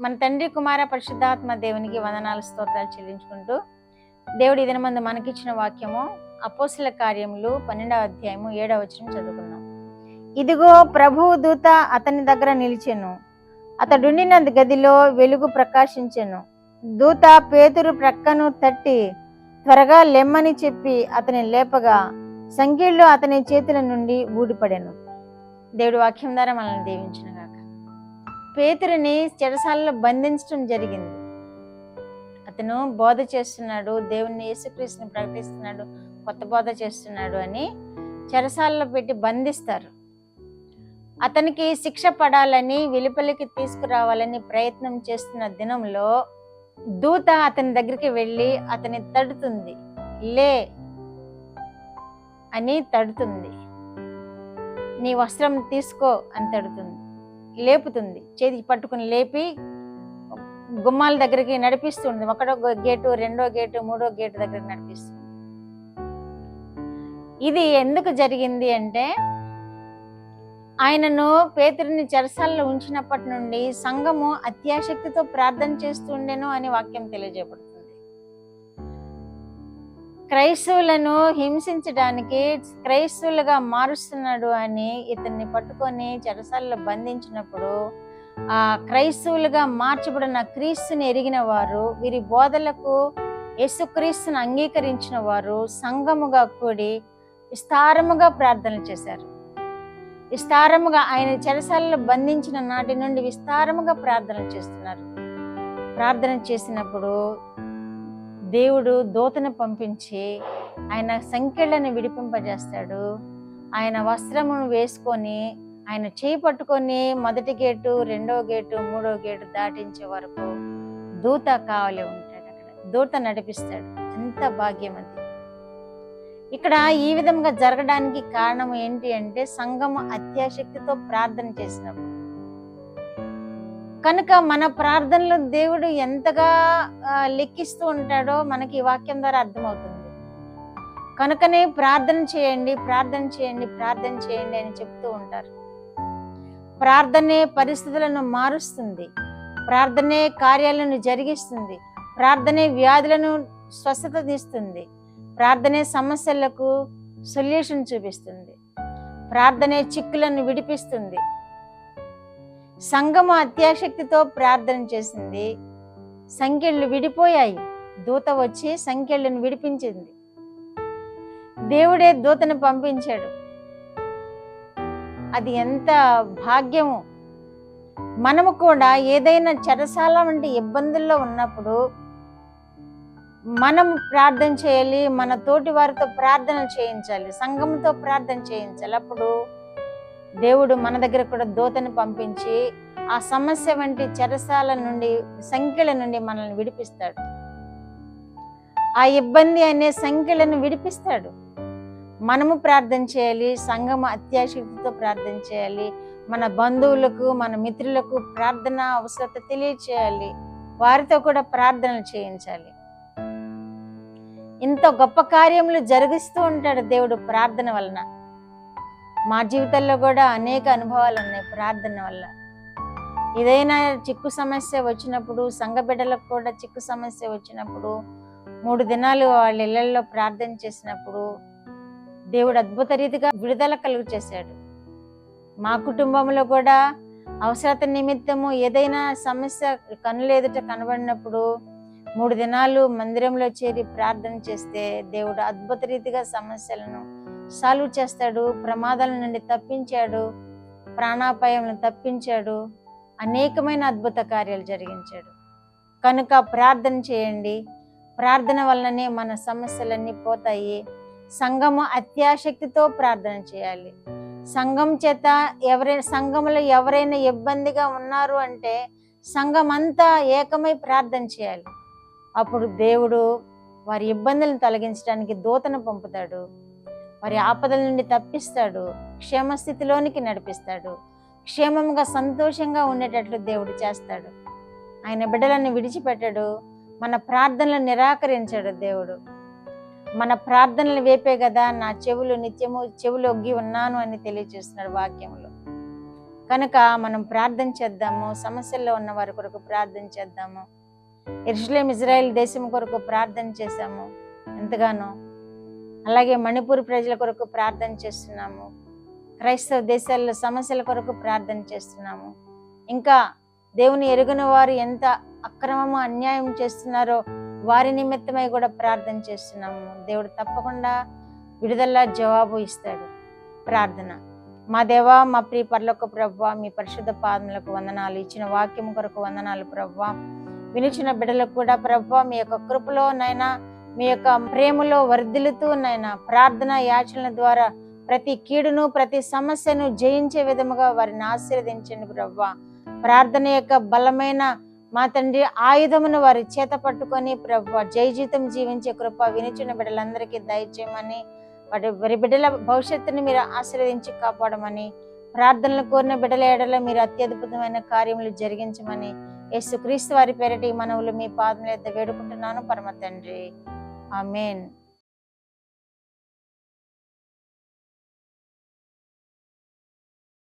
మన తండ్రి కుమార పరిశుద్ధాత్మ దేవునికి వందనాలు స్తోత్రాలు చెల్లించుకుంటూ దేవుడు ఈ దినమందు మనకిచ్చిన వాక్యము అపోస్తల కార్యములు 12వ అధ్యాయము 7వ వచనం చదువుకుందాం. ఇదిగో ప్రభువు దూత అతని దగ్గర నిలిచెను, అతడుండిన గదిలో వెలుగు ప్రకాశించెను. దూత పేతురు ప్రక్కను తట్టి త్వరగా లెమ్మని చెప్పి అతని లేపగా సంకెళ్ళు అతని చేతుల నుండి ఊడిపడెను. దేవుడి వాక్యం ద్వారా మనల్ని దీవించును గాక. పేతురుని చెరసాలలో బంధించడం జరిగింది. అతను బోధ చేస్తున్నాడు, దేవుని యేసుక్రీస్తుని ప్రకటిస్తున్నాడు, కొత్త బోధ చేస్తున్నాడు అని చెరసాలలో పెట్టి బంధిస్తారు. అతనికి శిక్ష పడాలని వెలుపలికి తీసుకురావాలని ప్రయత్నం చేస్తున్న దినంలో దూత అతని దగ్గరికి వెళ్ళి అతని తడుతుంది, లే అని తడుతుంది. నీ వస్త్రం తీసుకో అని తడుతుంది, లేపుతుంది, చేతికి పట్టుకుని లేపి గుమ్మాల దగ్గరికి నడిపిస్తుంది. ఒకటో గేటు, రెండో గేటు, మూడో గేటు దగ్గరికి నడిపిస్తుంది. ఇది ఎందుకు జరిగింది అంటే ఆయనను పేతురుని చెరసాలలో ఉంచినప్పటి నుండి సంఘము అత్యాశక్తితో ప్రార్థన చేస్తుండెను అని వాక్యం తెలియజేయబడుతుంది. క్రైస్తవులను హింసించడానికి క్రైస్తవులుగా మారుస్తున్నాడు అని ఇతన్ని పట్టుకొని చెరసాలలో బంధించినప్పుడు ఆ క్రైస్తవులుగా మార్చబడిన క్రీస్తుని ఎరిగిన వారు, వీరి బోధలకు యేసుక్రీస్తుని అంగీకరించిన వారు సంఘముగా కూడి విస్తారముగా ప్రార్థనలు చేశారు. విస్తారముగా ఆయన చెరసాలలో బంధించిన నాటి నుండి విస్తారముగా ప్రార్థనలు చేస్తున్నారు. ప్రార్థన చేసినప్పుడు దేవుడు దూతను పంపించి ఆయన సంకెళ్ళని విడిపింపజేస్తాడు. ఆయన వస్త్రమును వేసుకొని ఆయన చేయి పట్టుకొని మొదటి గేటు, రెండో గేటు, మూడో గేటు దాటించే వరకు దూత కావలి ఉంటాడు. అక్కడ దూత నడిపిస్తాడు. ఎంత భాగ్యం అది. ఇక్కడ ఈ విధంగా జరగడానికి కారణం ఏంటి అంటే సంఘము అత్యాశక్తితో ప్రార్థన చేసినప్పుడు. కనుక మన ప్రార్థనలు దేవుడు ఎంతగా లెక్కిస్తూ ఉంటాడో మనకి ఈ వాక్యం ద్వారా అర్థమవుతుంది. కనుకనే ప్రార్థన చేయండి, ప్రార్థన చేయండి, ప్రార్థన చేయండి అని చెప్తూ ఉంటారు. ప్రార్థనే పరిస్థితులను మారుస్తుంది, ప్రార్థనే కార్యాలను జరిగిస్తుంది, ప్రార్థనే వ్యాధులను స్వస్థత తీస్తుంది, ప్రార్థనే సమస్యలకు సొల్యూషన్ చూపిస్తుంది, ప్రార్థనే చిక్కులను విడిపిస్తుంది. సంఘము అత్యాశక్తితో ప్రార్థన చేసింది. సంకెళ్ళు విడిపోయాయి. దూత వచ్చి సంకెళ్ళను విడిపించింది. దేవుడే దూతను పంపించాడు. అది ఎంత భాగ్యము. మనము కూడా ఏదైనా చెరసాల వంటి ఇబ్బందుల్లో ఉన్నప్పుడు మనం ప్రార్థన చేయాలి, మన తోటి వారితో ప్రార్థన చేయించాలి, సంఘంతో ప్రార్థన చేయించాలి. అప్పుడు దేవుడు మన దగ్గర కూడా దూతను పంపించి ఆ సమస్య వంటి చెరసాల నుండి, సంఖ్యల నుండి మనల్ని విడిపిస్తాడు. ఆ ఇబ్బంది అనే సంఖ్యలను విడిపిస్తాడు. మనము ప్రార్థన చేయాలి, సంఘము అత్యాశక్తితో ప్రార్థన చేయాలి, మన బంధువులకు, మన మిత్రులకు ప్రార్థన అవసరత తెలియచేయాలి, వారితో కూడా ప్రార్థనలు చేయించాలి. ఇంత గొప్ప కార్యములు జరిగిస్తూ ఉంటాడు దేవుడు ప్రార్థన వలన. మా జీవితంలో కూడా అనేక అనుభవాలు ఉన్నాయి ప్రార్థన వల్ల. ఏదైనా చిక్కు సమస్య వచ్చినప్పుడు, సంఘ బిడ్డలకు కూడా చిక్కు సమస్య వచ్చినప్పుడు 3 దినాలు వాళ్ళ ఇళ్లలో ప్రార్థన చేసినప్పుడు దేవుడు అద్భుత రీతిగా విడుదల కలుగు చేశాడు. మా కుటుంబంలో కూడా అవసరత నిమిత్తము ఏదైనా సమస్య కనులెదుట కనబడినప్పుడు 3 దినాలు మందిరంలో చేరి ప్రార్థన చేస్తే దేవుడు అద్భుత రీతిగా సమస్యలను సాల్వ్ చేస్తాడు. ప్రమాదాల నుండి తప్పించాడు, ప్రాణాపాయాలను తప్పించాడు, అనేకమైన అద్భుత కార్యాలు జరిగించాడు. కనుక ప్రార్థన చేయండి. ప్రార్థన వలననే మన సమస్యలన్నీ పోతాయి. సంఘము అత్యాశక్తితో ప్రార్థన చేయాలి. సంఘంలో ఎవరైనా ఇబ్బందిగా ఉన్నారు అంటే సంఘం అంతా ఏకమై ప్రార్థన చేయాలి. అప్పుడు దేవుడు వారి ఇబ్బందులను తొలగించడానికి దూతను పంపుతాడు, వారి ఆపదల నుండి తప్పిస్తాడు, క్షేమస్థితిలోనికి నడిపిస్తాడు, క్షేమంగా సంతోషంగా ఉండేటట్లు దేవుడు చేస్తాడు. ఆయన బిడ్డలను విడిచిపెట్టాడు, మన ప్రార్థనలు నిరాకరించాడు దేవుడు. మన ప్రార్థనలు వేపే కదా నా చెవులు నిత్యము చెవులు ఒగ్గి ఉన్నాను అని తెలియజేస్తున్నాడు వాక్యంలో. కనుక మనం ప్రార్థన చేద్దాము. సమస్యల్లో ఉన్న వారి కొరకు ప్రార్థన చేద్దాము. యెరూషలేం ఇజ్రాయెల్ దేశం కొరకు ప్రార్థన చేశాము ఎంతగానో. అలాగే మణిపూర్ ప్రజల కొరకు ప్రార్థన చేస్తున్నాము. క్రైస్తవ దేశాల్లో సమస్యల కొరకు ప్రార్థన చేస్తున్నాము. ఇంకా దేవుని ఎరుగని వారు ఎంత అక్రమము అన్యాయం చేస్తున్నారో వారి నిమిత్తమై కూడా ప్రార్థన చేస్తున్నాము. దేవుడు తప్పకుండా విడుదల జవాబు ఇస్తాడు. ప్రార్థన. మా దేవా, మా ప్రియ పరలోక ప్రభువా, మీ పరిశుద్ధ పాదములకు వందనాలు. ఇచ్చిన వాక్యం కొరకు వందనాలు ప్రభువా. వినిచిన బిడ్డలకు కూడా ప్రభువా మీ యొక్క కృపలో నైనా, మీ యొక్క ప్రేమలో వర్ధిల్లుతూ నైనా ప్రార్థన యాచనల ద్వారా ప్రతి కీడును ప్రతి సమస్యను జయించే విధముగా వారిని ఆశీర్వదించండి ప్రభువా. ప్రార్థన యొక్క బలమైన మా తండ్రి ఆయుధమును వారి చేత పట్టుకొని ప్రభువా జయ జీవితం జీవించే కృప వినిచిన బిడ్డలందరికీ దయచేయమని, వారి బిడ్డల భవిష్యత్తుని మీరు ఆశీర్వదించి కాపాడమని, ప్రార్థనలు కోరిన బిడ్డల ఎడల మీరు అత్యద్భుతమైన కార్యములు జరిగించమని యేసుక్రీస్తు వారి పేరిట ఈ మనవులు మీ పాదముల యొద్ద వేడుకుంటున్నాను పరమ తండ్రి. ఆమేన్.